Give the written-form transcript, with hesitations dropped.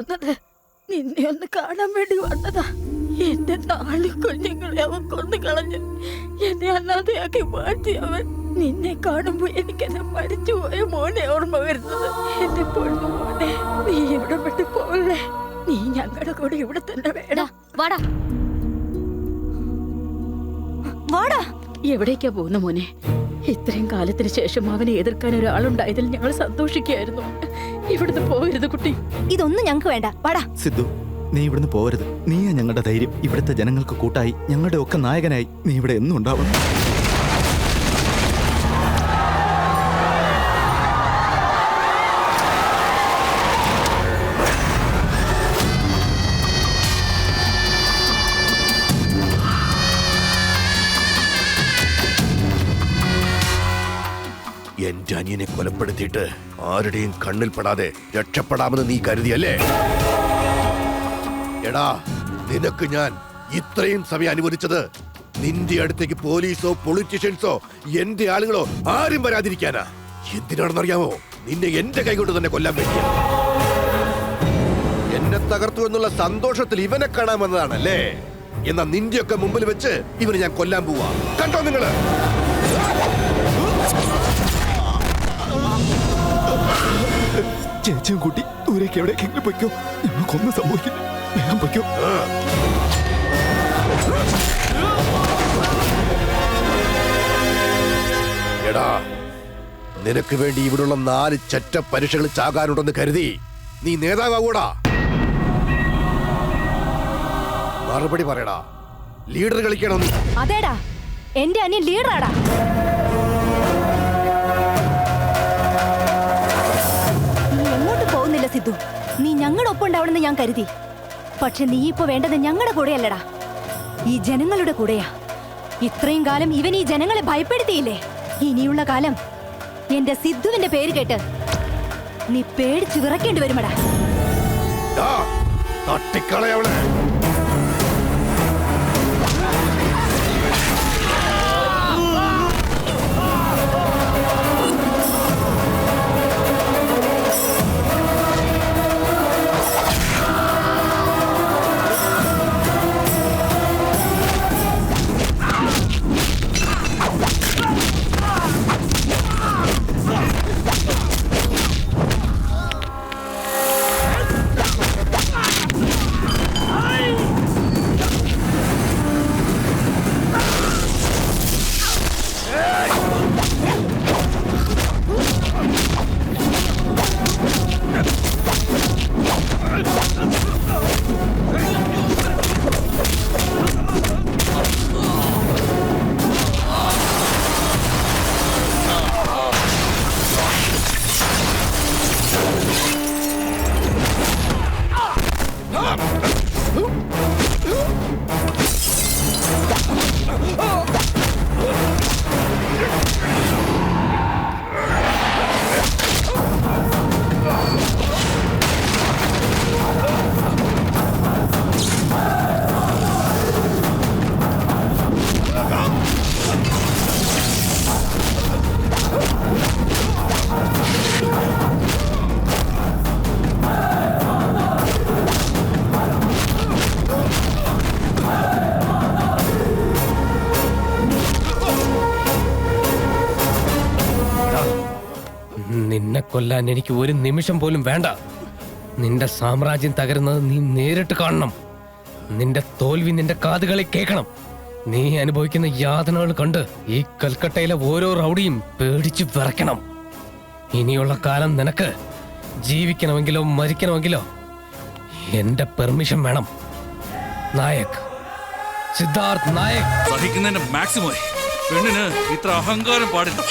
വന്നത് നിന്നെ ഒന്ന് കാണാൻ വേണ്ടി വന്നതാ. എന്റെ 4 കുഞ്ഞുങ്ങളെ അവൻ കൊന്നു കളഞ്ഞ് എന്നെ അല്ലാതെയാക്കി മാറ്റി അവൻ. നിന്നെ കാണുമ്പോ എനിക്കെന്നെ മരിച്ചുപോയ മോനെ ഓർമ്മ വരുന്നത്. എന്റെ പൊന്നു മോനെ, നീ ഇവിടെ വിട്ടു പോവല്ലേ. നീ ഞങ്ങളുടെ കൂടെ ഇവിടെ തന്നെ വേണം. വാടാ വാടാ. എവിടേക്കാ പോകുന്ന മോനെ? ഇത്രയും കാലത്തിന് ശേഷം അവനെ എതിർക്കാൻ ഒരാളുണ്ടായതിൽ ഞങ്ങൾ സന്തോഷിക്കുകയായിരുന്നു. ഇവിടുന്ന് പോകരുത് കുട്ടി. ഇതൊന്നും ഞങ്ങൾക്ക് വേണ്ട. വാടാ. സിദ്ധു, നീ ഇവിടുന്ന് പോകരുത്. നീയാ ഞങ്ങളുടെ ധൈര്യം. ഇവിടുത്തെ ജനങ്ങൾക്ക് കൂട്ടായി, ഞങ്ങളുടെ ഒക്കെ നായകനായി നീ ഇവിടെ എന്നും ഉണ്ടാവണം. എന്റെ അനിയനെ കൊലപ്പെടുത്തിയിട്ട് ആരുടെയും കണ്ണിൽ പെടാതെ രക്ഷപ്പെടാമെന്ന് നീ കരുതിയല്ലേ? എടാ, നിനക്ക് ഞാൻ ഇത്രയും സമയം അനുവദിച്ചത് നിന്റെ അടുത്തേക്ക് പോലീസോ പൊളിറ്റീഷ്യൻസോ എന്റെ ആളുകളോ ആരും വരാതിരിക്കാനാ. എന്തിനാണെന്നറിയാമോ? നിന്നെ എന്റെ കൈകൊണ്ട് തന്നെ കൊല്ലാൻ പറ്റിയ. എന്നെ തകർത്തു എന്നുള്ള സന്തോഷത്തിൽ ഇവനെ കാണാൻ വന്നതാണല്ലേ? എന്നാ നിന്റെയൊക്കെ മുമ്പിൽ വെച്ച് ഇവനെ ഞാൻ കൊല്ലാൻ പോവാ. കണ്ടോ നിങ്ങള്? ചേച്ചിയും കൂട്ടി ദൂരേക്ക് എവിടേക്കെങ്കിലും പൊയ്ക്കോ. ഞങ്ങൾക്കൊന്നും സംഭവിക്കില്ല. വേഗം പൊയ്ക്കോ. എടാ, നിനക്ക് വേണ്ടി ഇവിടുള്ള 4 ചെറ്റ പരീക്ഷകൾ ചാകാനുണ്ടെന്ന് കരുതി നീ നേതാവാകൂടാ. മറുപടി പറയടാ. ലീഡർ കളിക്കണം. അതേടാ, എന്റെ അനിയൻ ലീഡറാടാ. സിദ്ധു, നീ ഞങ്ങളുടെ ഒപ്പം ഉണ്ടാവണമെന്ന് ഞാൻ കരുതി. പക്ഷെ നീ ഇപ്പൊ വേണ്ടത് ഞങ്ങളുടെ കൂടെയല്ലടാ, ഈ ജനങ്ങളുടെ കൂടെയാ. ഇത്രയും കാലം ഇവൻ ഈ ജനങ്ങളെ ഭയപ്പെടുത്തിയില്ലേ? ഇനിയുള്ള കാലം എന്റെ സിദ്ധുവിന്റെ പേര് കേട്ട് നീ പേടിച്ചു വിറക്കേണ്ടി വരുമടാ. തട്ടിക്കളയവളെ. നിന്നെ കൊല്ലാൻ എനിക്ക് ഒരു നിമിഷം പോലും വേണ്ട. നിന്റെ സാമ്രാജ്യം തകരുന്നത് നീ നേരിട്ട് കാണണം. നിന്റെ തോൽവി നിന്റെ കാതുകളിൽ കേൾക്കണം. നീ അനുഭവിക്കുന്ന യാതനകൾ കണ്ട് ഈ കൽക്കട്ടയിലെ ഓരോ റൗഡിയും പേടിച്ചു വിറയ്ക്കണം. ഇനിയുള്ള കാലം നിനക്ക് ജീവിക്കണമെങ്കിലോ മരിക്കണമെങ്കിലോ എന്റെ പെർമിഷൻ വേണം. നായക്, സിദ്ധാർത്ഥ് നായക്. സഹിക്കുന്നതിന്റെ മാക്സിമം. പെണ്ണിന് ഇത്ര അഹങ്കാരം പാടില്ല.